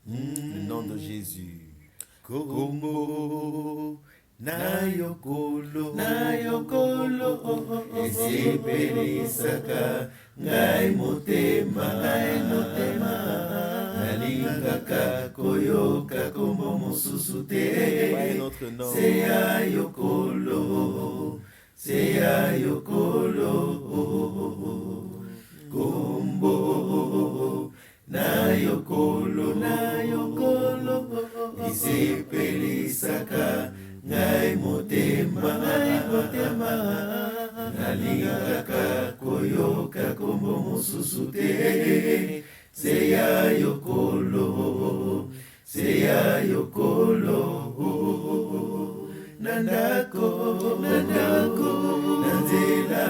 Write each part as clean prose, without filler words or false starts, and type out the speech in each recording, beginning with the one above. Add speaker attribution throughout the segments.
Speaker 1: Le nom de Jésus. Kombo na yokolo esepelisaka ngai motema nalingaka koyoka kombo mosusu te se ya yokolo kombo na yokolo isepelisaka ngai motema nalingaka koyoka kombo mosusu te se ya yokolo na ndako na nzela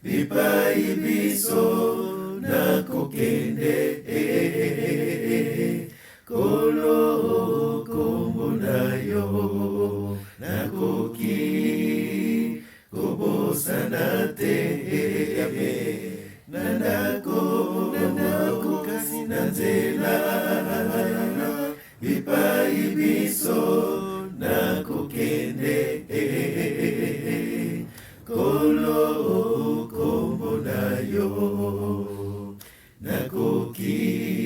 Speaker 1: bipai biso nakokende kolo kombo na yo nakoki kobosana te na ndako kasi na nzela bipai biso nakokende kolo kombo na yo nakoki